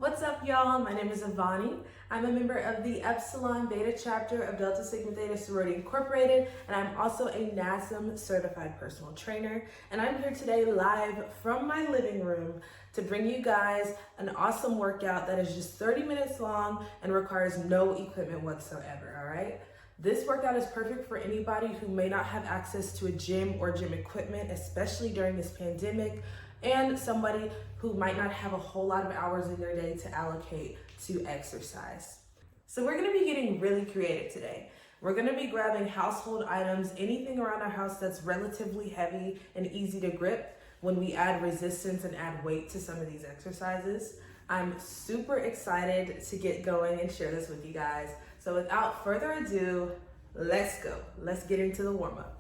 What's up, y'all? My name is Avani. I'm a member of the Epsilon Beta chapter of Delta Sigma Theta Sorority Incorporated, and I'm also a NASM certified personal trainer. And I'm here today live from my living room to bring you guys an awesome workout that is just 30 minutes long and requires no equipment whatsoever, all right? This workout is perfect for anybody who may not have access to a gym or gym equipment, especially during this pandemic, and somebody who might not have a whole lot of hours in their day to allocate to exercise. So we're gonna be getting really creative today. We're gonna be grabbing household items, anything around our house that's relatively heavy and easy to grip when we add resistance and add weight to some of these exercises. I'm super excited to get going and share this with you guys. So without further ado, let's go. Let's get into the warm-up.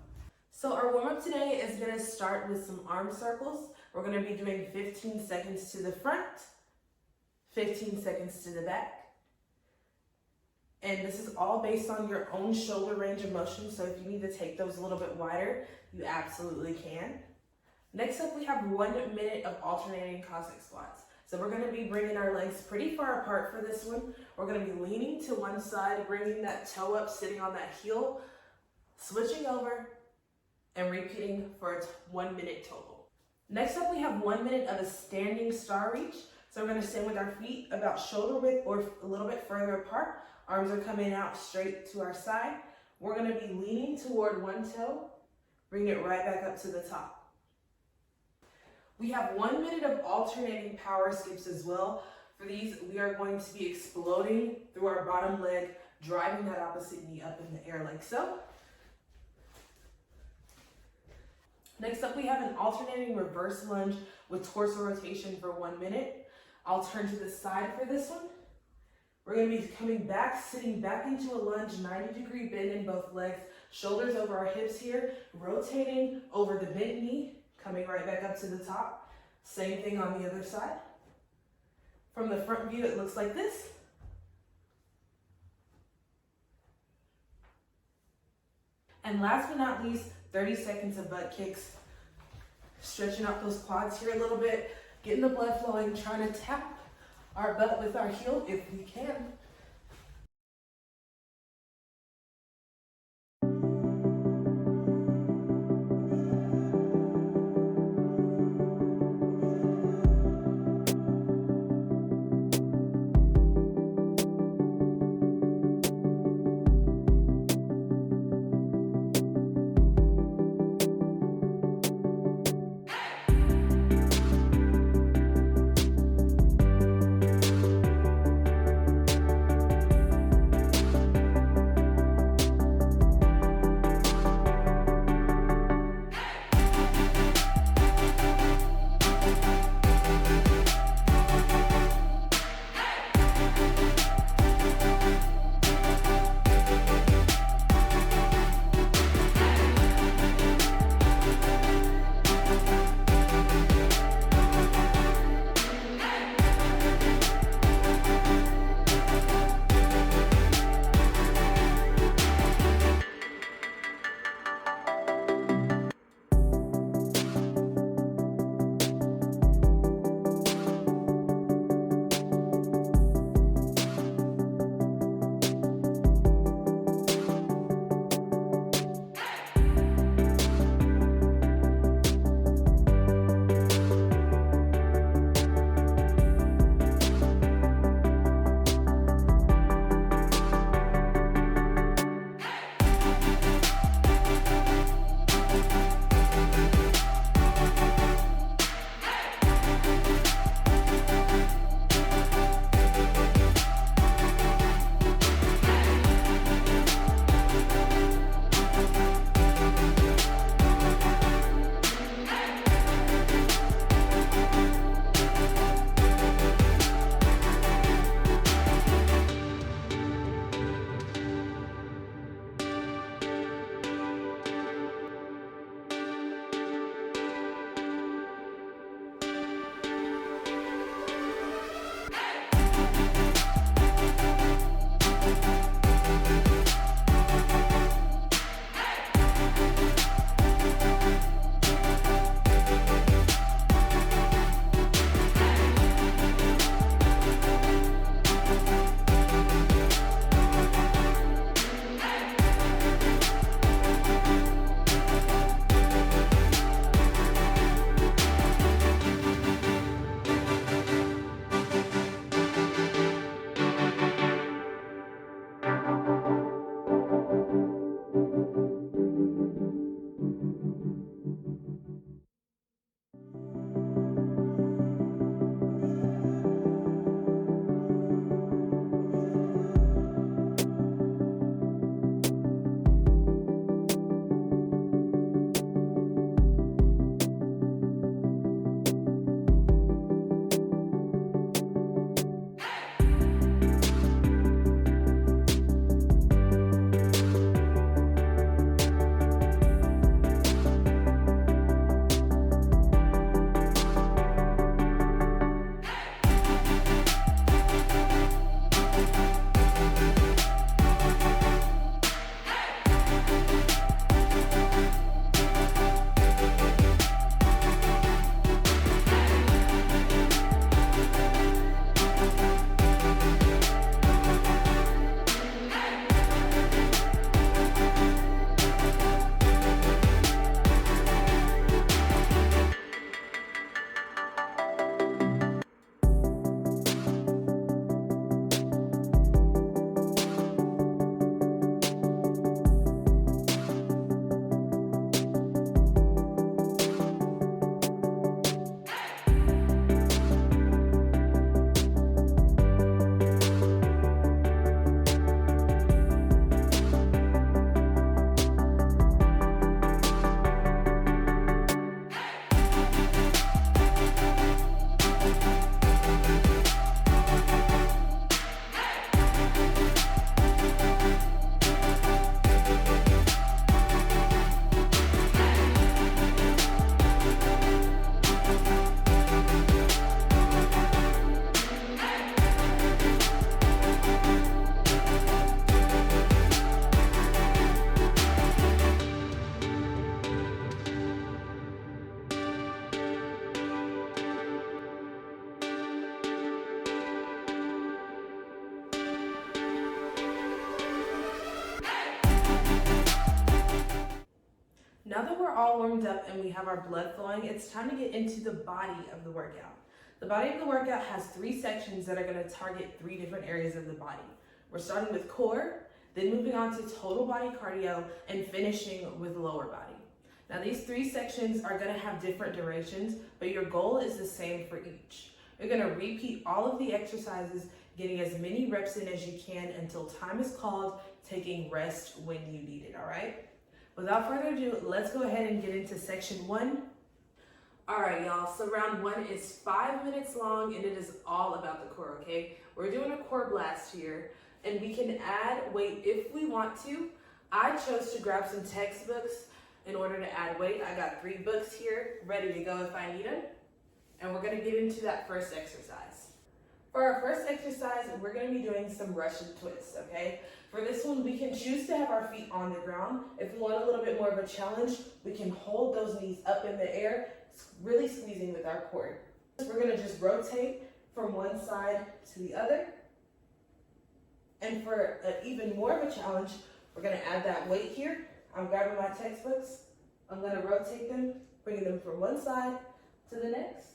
So our warm-up today is gonna start with some arm circles. We're gonna be doing 15 seconds to the front, 15 seconds to the back. And this is all based on your own shoulder range of motion. So if you need to take those a little bit wider, you absolutely can. Next up, we have 1 minute of alternating Cossack squats. So we're gonna be bringing our legs pretty far apart for this one. We're gonna be leaning to one side, bringing that toe up, sitting on that heel, switching over, and repeating for a 1 minute total. Next up, we have 1 minute of a standing star reach. So we're gonna stand with our feet about shoulder width or a little bit further apart. Arms are coming out straight to our side. We're gonna be leaning toward one toe, bring it right back up to the top. We have 1 minute of alternating power skips as well. For these, we are going to be exploding through our bottom leg, driving that opposite knee up in the air like so. Next up, we have an alternating reverse lunge with torso rotation for 1 minute. I'll turn to the side for this one. We're gonna be coming back, sitting back into a lunge, 90-degree bend in both legs, shoulders over our hips here, rotating over the bent knee, coming right back up to the top. Same thing on the other side. From the front view, it looks like this. And last but not least, 30 seconds of butt kicks. Stretching out those quads here a little bit, getting the blood flowing, trying to tap our butt with our heel if we can. all warmed up and we have our blood flowing, it's time to get into the body of the workout. The body of the workout has 3 sections that are going to target 3 different areas of the body. We're starting with core, then moving on to total body cardio, and finishing with lower body. Now these 3 sections are going to have different durations, but your goal is the same for each. You're going to repeat all of the exercises, getting as many reps in as you can until time is called, taking rest when you need it, all right? Without further ado, let's go ahead and get into section 1. All right, y'all, so round 1 is 5 minutes long and it is all about the core, okay? We're doing a core blast here and we can add weight if we want to. I chose to grab some textbooks in order to add weight. I got 3 books here ready to go if I need them. And we're gonna get into that first exercise. For our first exercise, we're gonna be doing some Russian twists, okay? For this one, we can choose to have our feet on the ground. If we want a little bit more of a challenge, we can hold those knees up in the air, really squeezing with our core. We're gonna just rotate from one side to the other. And for even more of a challenge, we're gonna add that weight here. I'm grabbing my textbooks. I'm gonna rotate them, bringing them from one side to the next.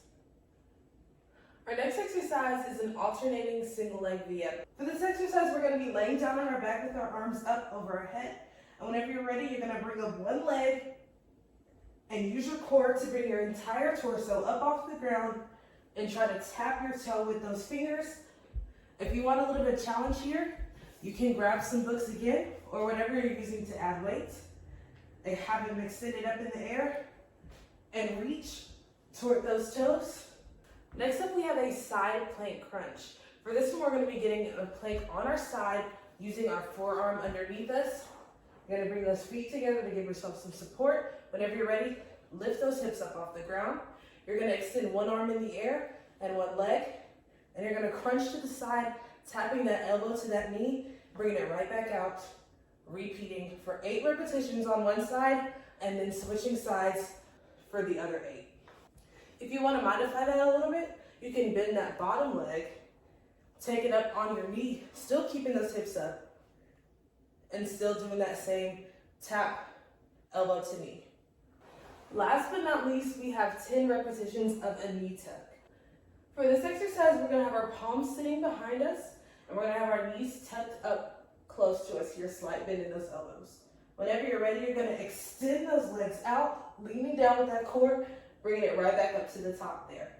Our next exercise is an alternating single leg VF. For this exercise, we're going to be laying down on our back with our arms up over our head. And whenever you're ready, you're going to bring up one leg and use your core to bring your entire torso up off the ground and try to tap your toe with those fingers. If you want a little bit of challenge here, you can grab some books again or whatever you're using to add weight and have them extended up in the air and reach toward those toes. Next up, we have a side plank crunch. For this one, we're going to be getting a plank on our side using our forearm underneath us. You're going to bring those feet together to give yourself some support. Whenever you're ready, lift those hips up off the ground. You're going to extend one arm in the air and one leg, and you're going to crunch to the side, tapping that elbow to that knee, bringing it right back out, repeating for 8 repetitions on one side, and then switching sides for the other 8. If you want to modify that a little bit, you can bend that bottom leg, take it up on your knee, still keeping those hips up, and still doing that same tap, elbow to knee. Last but not least, we have 10 repetitions of a knee tuck. For this exercise, we're going to have our palms sitting behind us, and we're going to have our knees tucked up close to us here, slight bend in those elbows. Whenever you're ready, you're going to extend those legs out, leaning down with that core, bringing it right back up to the top there.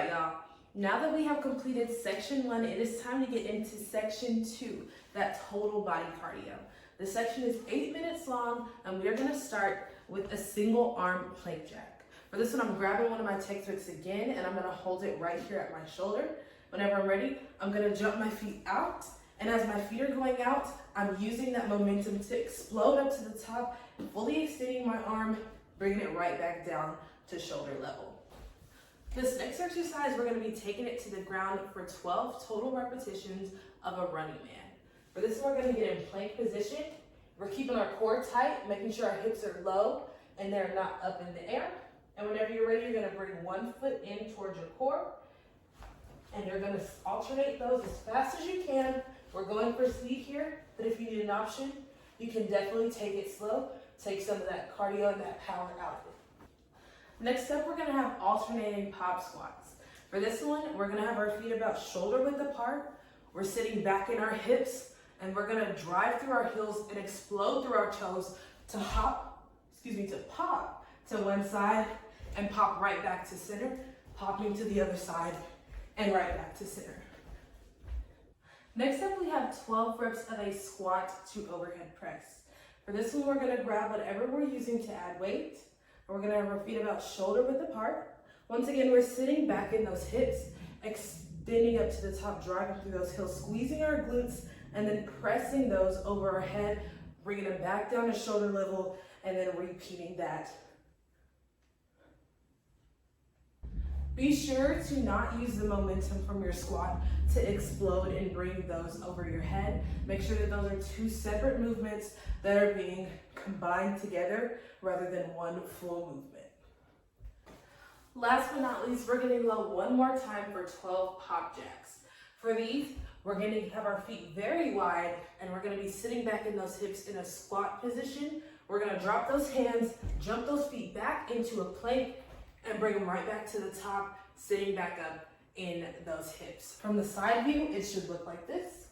right, y'all. Now that we have completed section 1, it is time to get into section 2, that total body cardio. The section is 8 minutes long, and we are going to start with a single arm plank jack. For this one, I'm grabbing one of my textbooks again, and I'm going to hold it right here at my shoulder. Whenever I'm ready, I'm going to jump my feet out, and as my feet are going out, I'm using that momentum to explode up to the top, fully extending my arm, bringing it right back down to shoulder level. This next exercise, we're going to be taking it to the ground for 12 total repetitions of a running man. For this one, we're going to get in plank position. We're keeping our core tight, making sure our hips are low and they're not up in the air. And whenever you're ready, you're going to bring one foot in towards your core. And you're going to alternate those as fast as you can. We're going for speed here, but if you need an option, you can definitely take it slow. Take some of that cardio and that power out of it. Next up, we're going to have alternating pop squats. For this one, we're going to have our feet about shoulder width apart. We're sitting back in our hips, and we're going to drive through our heels and explode through our toes to pop to one side and pop right back to center, popping to the other side and right back to center. Next up, we have 12 reps of a squat to overhead press. For this one, we're going to grab whatever we're using to add weight. We're going to have our feet about shoulder width apart. Once again, we're sitting back in those hips, extending up to the top, driving through those heels, squeezing our glutes, and then pressing those over our head, bringing them back down to shoulder level, and then repeating that. Be sure to not use the momentum from your squat to explode and bring those over your head. Make sure that those are two separate movements that are being combined together rather than one full movement. Last but not least, we're getting low one more time for 12 pop jacks. For these, we're going to have our feet very wide, and we're going to be sitting back in those hips in a squat position. We're going to drop those hands, jump those feet back into a plank, and bring them right back to the top, sitting back up in those hips. From the side view, it should look like this.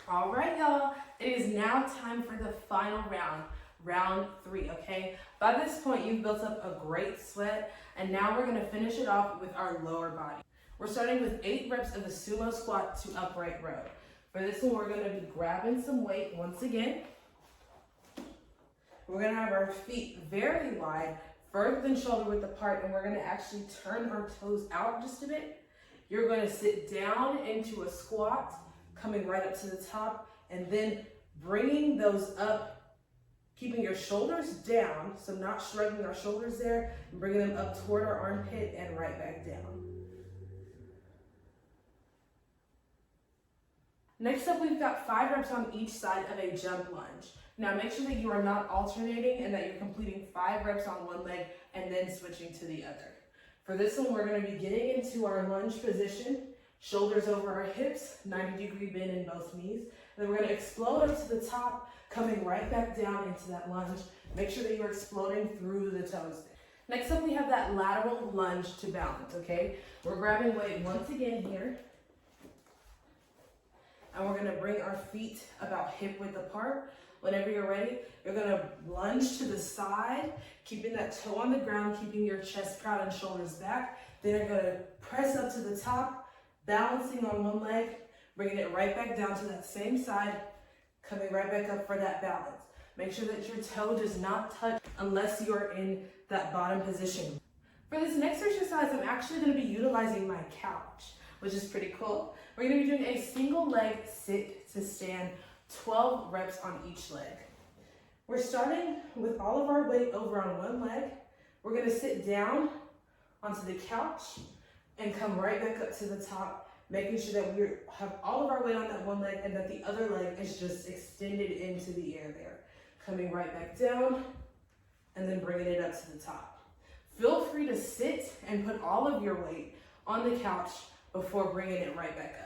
All right, y'all, it is now time for the final round, round 3, okay? By this point, you've built up a great sweat, and now we're gonna finish it off with our lower body. We're starting with 8 reps of the sumo squat to upright row. For this one, we're gonna be grabbing some weight once again. We're gonna have our feet very wide, further than shoulder width apart, and we're gonna actually turn our toes out just a bit. You're gonna sit down into a squat, coming right up to the top, and then bringing those up, keeping your shoulders down, so not shrugging our shoulders there, and bringing them up toward our armpit and right back down. Next up, we've got 5 reps on each side of a jump lunge. Now make sure that you are not alternating and that you're completing 5 reps on one leg and then switching to the other. For this one, we're gonna be getting into our lunge position, shoulders over our hips, 90-degree bend in both knees. And then we're gonna explode up to the top, coming right back down into that lunge. Make sure that you're exploding through the toes. Next up, we have that lateral lunge to balance, okay? We're grabbing weight once again here. And we're gonna bring our feet about hip width apart. Whenever you're ready, you're gonna lunge to the side, keeping that toe on the ground, keeping your chest proud and shoulders back. Then you're gonna press up to the top, balancing on one leg, bringing it right back down to that same side, coming right back up for that balance. Make sure that your toe does not touch unless you're in that bottom position. For this next exercise, I'm actually gonna be utilizing my couch, which is pretty cool. We're gonna be doing a single leg sit to stand, 12 reps on each leg. We're starting with all of our weight over on one leg. We're gonna sit down onto the couch and come right back up to the top, making sure that we have all of our weight on that one leg and that the other leg is just extended into the air there. Coming right back down and then bringing it up to the top. Feel free to sit and put all of your weight on the couch before bringing it right back up.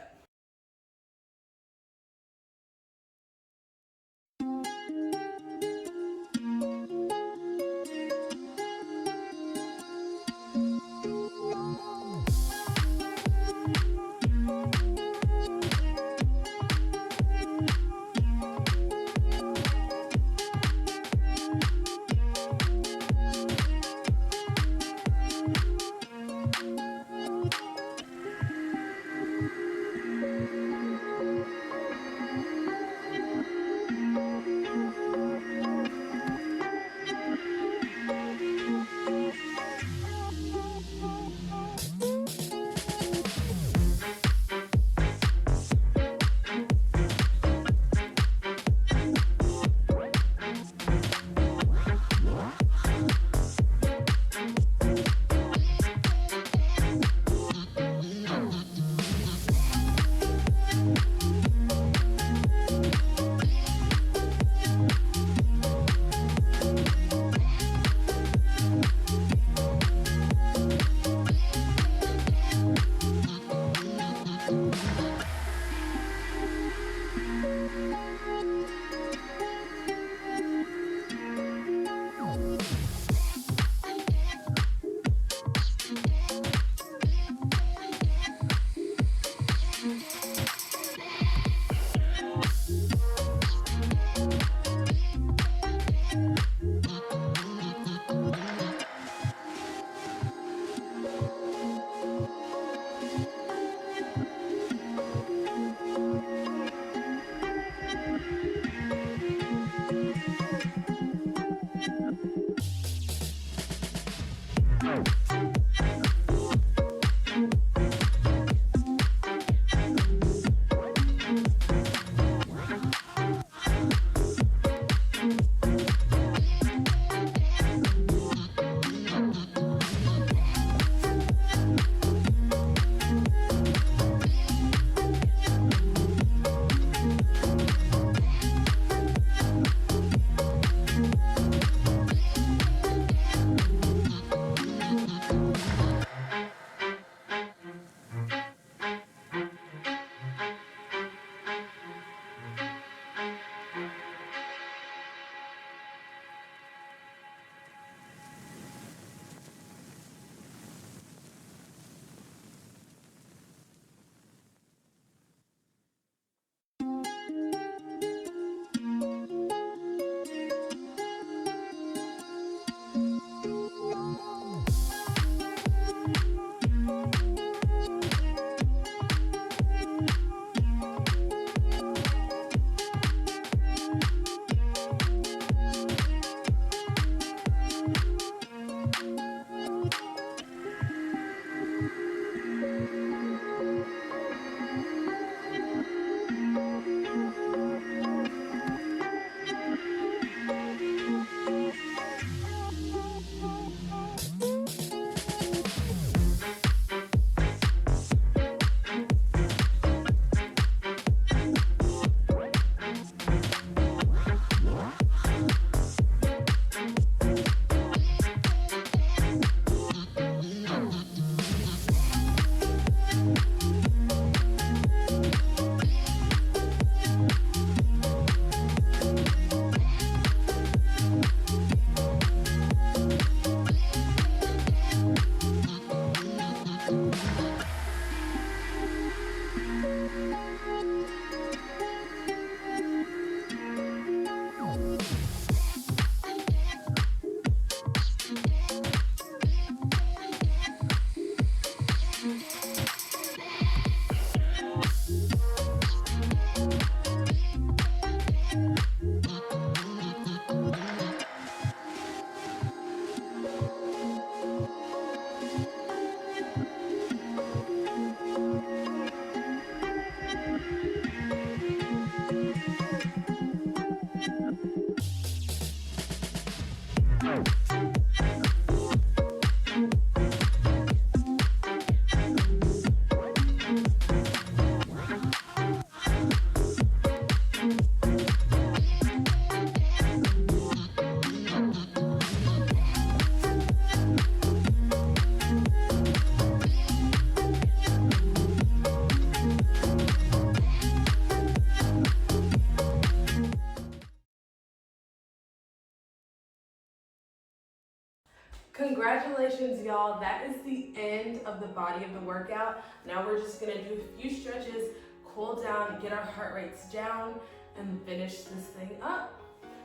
Congratulations, y'all. That is the end of the body of the workout. Now we're just gonna do a few stretches, cool down, get our heart rates down, and finish this thing up.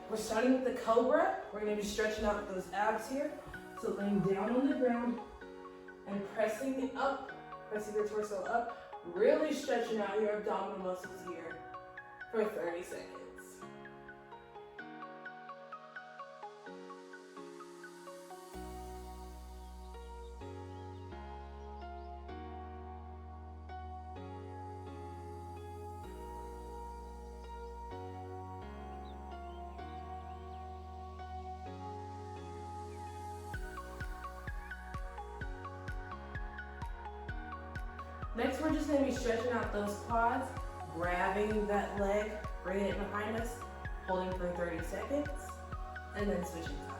We're starting with the Cobra. We're gonna be stretching out those abs here. So laying down on the ground and pressing up, pressing your torso up, really stretching out your abdominal muscles here for 30 seconds. Next, we're just gonna be stretching out those quads, grabbing that leg, bringing it behind us, holding for 30 seconds, and then switching sides.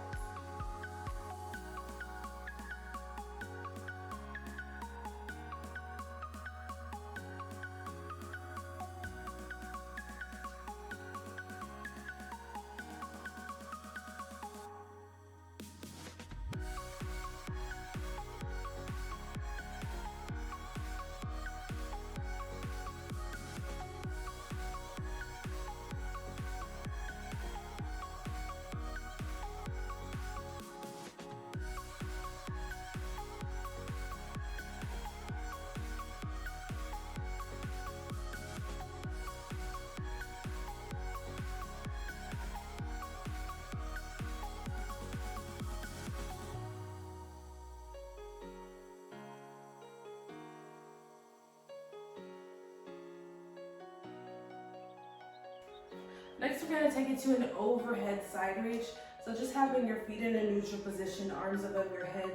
Next, we're gonna take it to an overhead side reach. So just having your feet in a neutral position, arms above your head.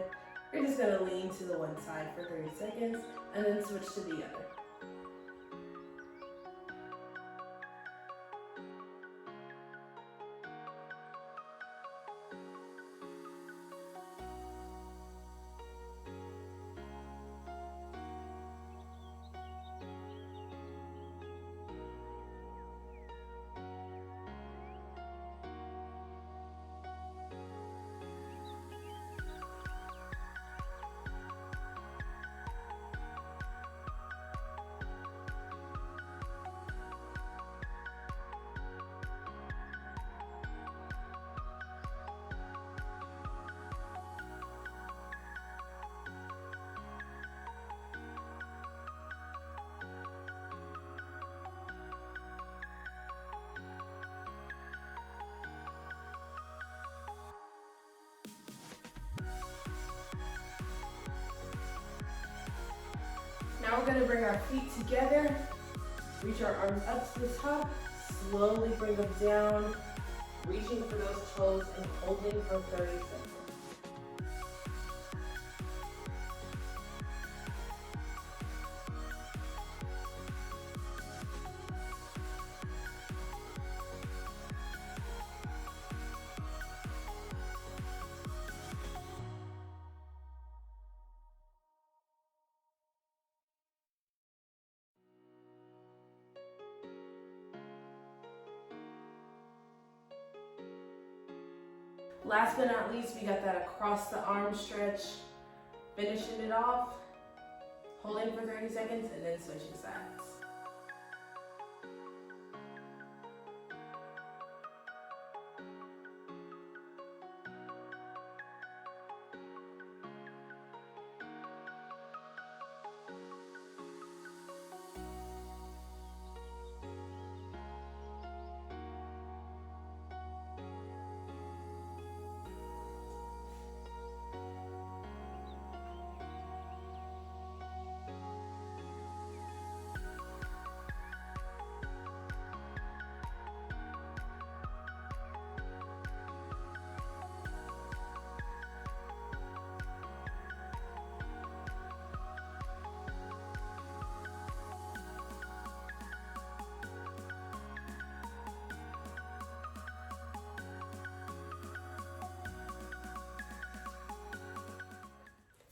You're just gonna lean to the one side for 30 seconds and then switch to the other. Now we're gonna bring our feet together, reach our arms up to the top, slowly bring them down, reaching for those toes and holding for 30 seconds. Last but not least, we got that across the arm stretch, finishing it off, holding for 30 seconds, and then switching sides.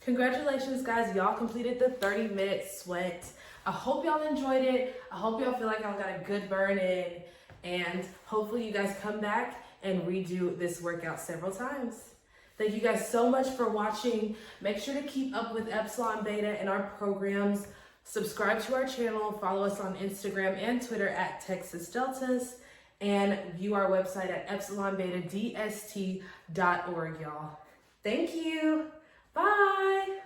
Congratulations, guys. Y'all completed the 30-minute sweat. I hope y'all enjoyed it. I hope y'all feel like y'all got a good burn in. And hopefully you guys come back and redo this workout several times. Thank you guys so much for watching. Make sure to keep up with Epsilon Beta and our programs. Subscribe to our channel, follow us on Instagram and Twitter at Texas Deltas, and view our website at epsilonbetadst.org, y'all. Thank you. Bye.